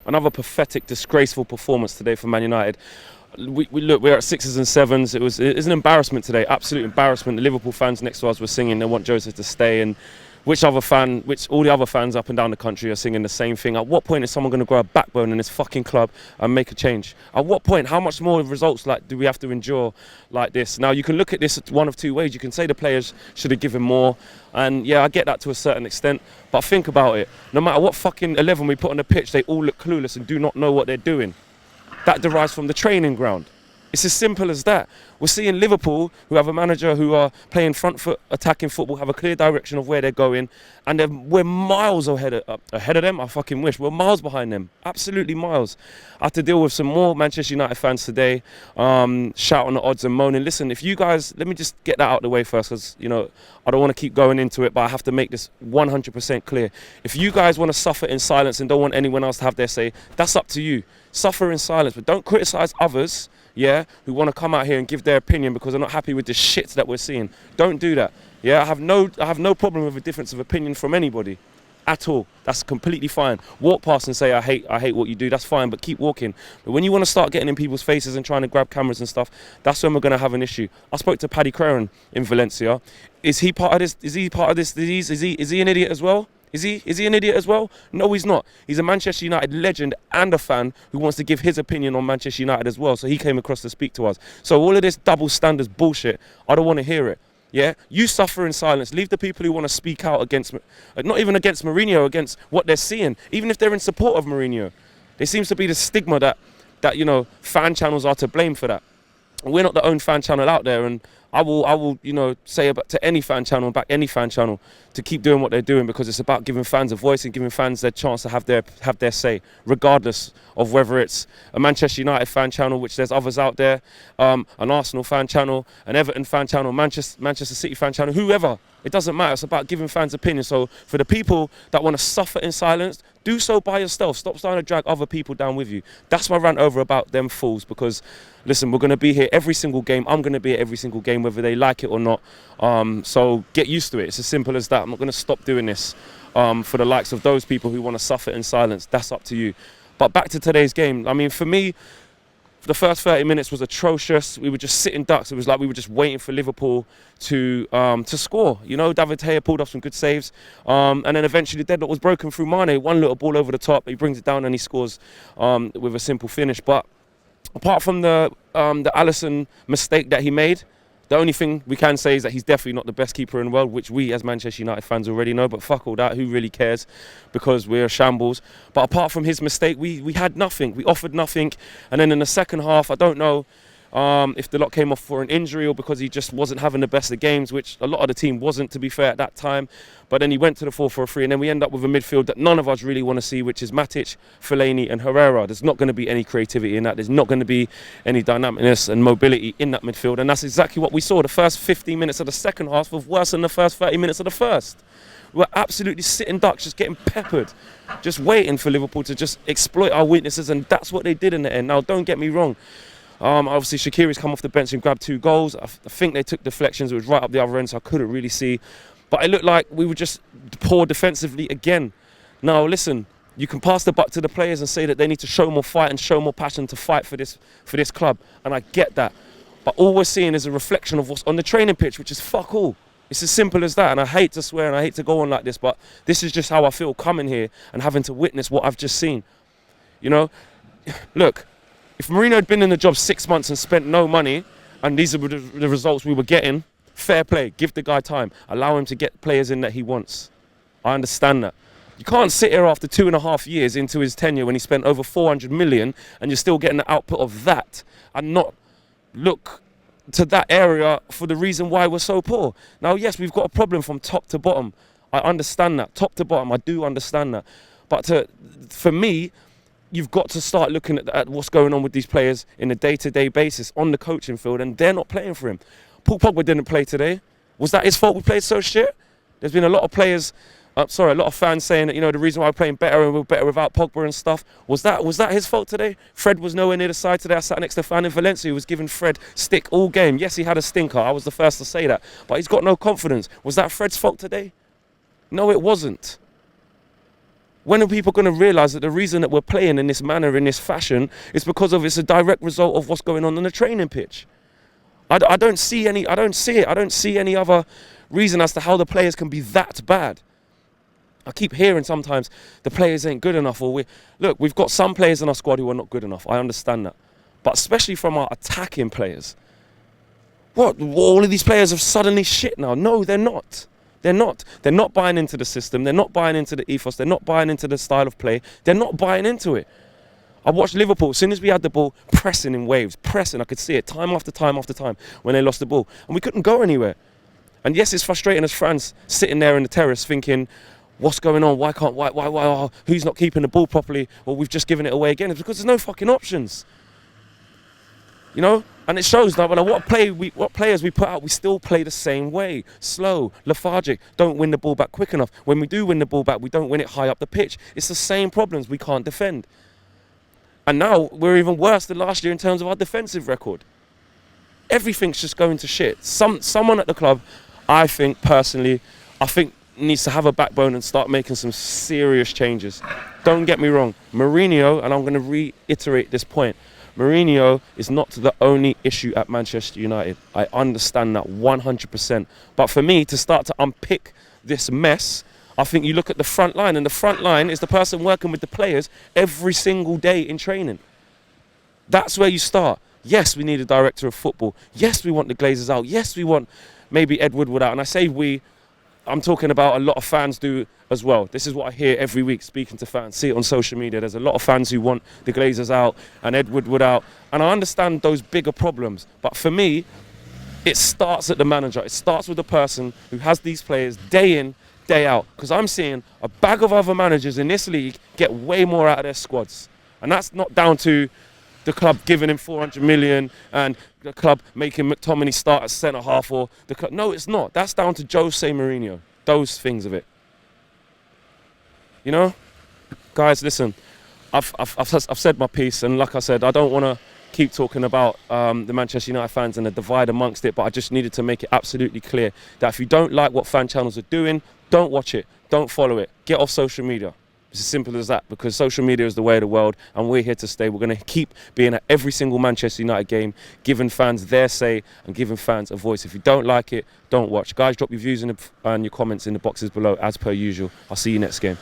Another pathetic, disgraceful performance today for Man United. We're at 6s and 7s. It was an embarrassment today, absolute embarrassment. The Liverpool fans next to us were singing they want Joseph to stay, and all the other fans up and down the country are singing the same thing. At what point is someone going to grow a backbone in this fucking club and make a change? At what point? How much more results do we have to endure like this? Now, you can look at this one of two ways. You can say the players should have given more, and yeah, I get that to a certain extent, but think about it. No matter what fucking 11 we put on the pitch, they all look clueless and do not know what they're doing. That derives from the training ground. It's as simple as that. We're seeing Liverpool, who have a manager who are playing front foot attacking football, have a clear direction of where they're going, and we're miles ahead of them. I fucking wish. We're miles behind them. Absolutely miles. I had to deal with some more Manchester United fans today, shouting the odds and moaning. Listen, if you guys, let me just get that out of the way first, because, you know, I don't want to keep going into it, but I have to make this 100% clear. If you guys want to suffer in silence and don't want anyone else to have their say, that's up to you. Suffer in silence, but don't criticise others, yeah, who want to come out here and give their opinion because they're not happy with the shit that we're seeing. Don't do that. Yeah, I have no problem with a difference of opinion from anybody at all. That's completely fine. Walk past and say I hate what you do. That's fine, but keep walking. But when you want to start getting in people's faces and trying to grab cameras and stuff, that's when we're going to have an issue. I spoke to Paddy Crerand in Valencia. Is he part of this? Is he part of this disease? Is he an idiot as well? Is he an idiot as well? No, he's not. He's a Manchester United legend and a fan who wants to give his opinion on Manchester United as well. So he came across to speak to us. So all of this double standards bullshit, I don't want to hear it. Yeah, you suffer in silence. Leave the people who want to speak out against, not even against Mourinho, against what they're seeing, even if they're in support of Mourinho. There seems to be the stigma that you know, fan channels are to blame for that. We're not the only fan channel out there, and I will, you know, say about to any fan channel, back any fan channel, to keep doing what they're doing, because it's about giving fans a voice and giving fans their chance to have their say, regardless of whether it's a Manchester United fan channel, which there's others out there, an Arsenal fan channel, an Everton fan channel, Manchester City fan channel, whoever. It doesn't matter. It's about giving fans opinions. So for the people that want to suffer in silence, do so by yourself. Stop trying to drag other people down with you. That's my rant over about them fools, because, listen, we're going to be here every single game. I'm going to be at every single game, whether they like it or not. So get used to it. It's as simple as that. I'm not going to stop doing this for the likes of those people who want to suffer in silence. That's up to you. But back to today's game. I mean, for me, the first 30 minutes was atrocious. We were just sitting ducks. It was like we were just waiting for Liverpool to score. You know, David Gea pulled off some good saves, and then eventually the deadlock was broken through Mane. One little ball over the top, he brings it down and he scores with a simple finish. But apart from the Alisson mistake that he made, the only thing we can say is that he's definitely not the best keeper in the world, which we as Manchester United fans already know, but fuck all that, who really cares, because we're a shambles. But apart from his mistake, we had nothing, we offered nothing. And then in the second half, I don't know if the lot came off for an injury or because he just wasn't having the best of games, which a lot of the team wasn't, to be fair, at that time. But then he went to the 4-4-3, and then we end up with a midfield that none of us really want to see, which is Matic, Fellaini and Herrera. There's not going to be any creativity in that. There's not going to be any dynamicness and mobility in that midfield, and that's exactly what we saw. The first 15 minutes of the second half was worse than the first 30 minutes of the first. We're absolutely sitting ducks, just getting peppered, just waiting for Liverpool to just exploit our weaknesses, and that's what they did in the end. Now, don't get me wrong. Obviously, Shaqiri's come off the bench and grabbed 2 goals. I think they took deflections. It was right up the other end, so I couldn't really see. But it looked like we were just poor defensively again. Now, listen, you can pass the buck to the players and say that they need to show more fight and show more passion to fight for this club, and I get that. But all we're seeing is a reflection of what's on the training pitch, which is fuck all. It's as simple as that, and I hate to swear and I hate to go on like this, but this is just how I feel coming here and having to witness what I've just seen. You know, look, if Mourinho had been in the job 6 months and spent no money, and these are the results we were getting, fair play, give the guy time, allow him to get players in that he wants. I understand that. You can't sit here after 2.5 years into his tenure when he spent over 400 million and you're still getting the output of that and not look to that area for the reason why we're so poor. Now, yes, we've got a problem from top to bottom. I understand that. Top to bottom, I do understand that. But for me, you've got to start looking at what's going on with these players in a day-to-day basis on the coaching field, and they're not playing for him. Paul Pogba didn't play today. Was that his fault we played so shit? There's been a lot of players, a lot of fans saying that, you know, the reason why we're playing better and we're better without Pogba and stuff. Was that his fault today? Fred was nowhere near the side today. I sat next to a fan in Valencia who was giving Fred stick all game. Yes, he had a stinker. I was the first to say that. But he's got no confidence. Was that Fred's fault today? No, it wasn't. When are people going to realise that the reason that we're playing in this manner, in this fashion, is because of it's a direct result of what's going on the training pitch? I don't see it. I don't see any other reason as to how the players can be that bad. I keep hearing sometimes the players ain't good enough, or we've got some players in our squad who are not good enough. I understand that. But especially from our attacking players. What? All of these players are suddenly shit now? No, they're not. They're not. They're not buying into the system. They're not buying into the ethos. They're not buying into the style of play. They're not buying into it. I watched Liverpool, as soon as we had the ball, pressing in waves, pressing. I could see it time after time after time when they lost the ball. And we couldn't go anywhere. And yes, it's frustrating as fans sitting there in the terrace thinking, what's going on? Why, who's not keeping the ball properly? Well, we've just given it away again. It's because there's no fucking options. You know? And it shows that what players we put out, we still play the same way. Slow, lethargic, don't win the ball back quick enough. When we do win the ball back, we don't win it high up the pitch. It's the same problems, we can't defend. And now we're even worse than last year in terms of our defensive record. Everything's just going to shit. Someone at the club, I think personally, needs to have a backbone and start making some serious changes. Don't get me wrong, Mourinho, and I'm going to reiterate this point, Mourinho is not the only issue at Manchester United. I understand that 100%. But for me to start to unpick this mess, I think you look at the front line, and the front line is the person working with the players every single day in training. That's where you start. Yes, we need a director of football. Yes, we want the Glazers out. Yes, we want maybe Ed Woodward out. And I say we, I'm talking about a lot of fans do as well. This is what I hear every week speaking to fans, see it on social media. There's a lot of fans who want the Glazers out and Ed Woodward out. And I understand those bigger problems. But for me, it starts at the manager. It starts with the person who has these players day in, day out. Because I'm seeing a bag of other managers in this league get way more out of their squads. And that's not down to the club giving him 400 million and the club making McTominay start at centre-half, or the club. No, it's not. That's down to Jose Mourinho. Those things of it. You know? Guys, listen. I've said my piece, and like I said, I don't want to keep talking about the Manchester United fans and the divide amongst it, but I just needed to make it absolutely clear that if you don't like what fan channels are doing, don't watch it, don't follow it, get off social media. It's as simple as that, because social media is the way of the world, and we're here to stay. We're going to keep being at every single Manchester United game, giving fans their say and giving fans a voice. If you don't like it, don't watch. Guys, drop your views and your comments in the boxes below, as per usual. I'll see you next game.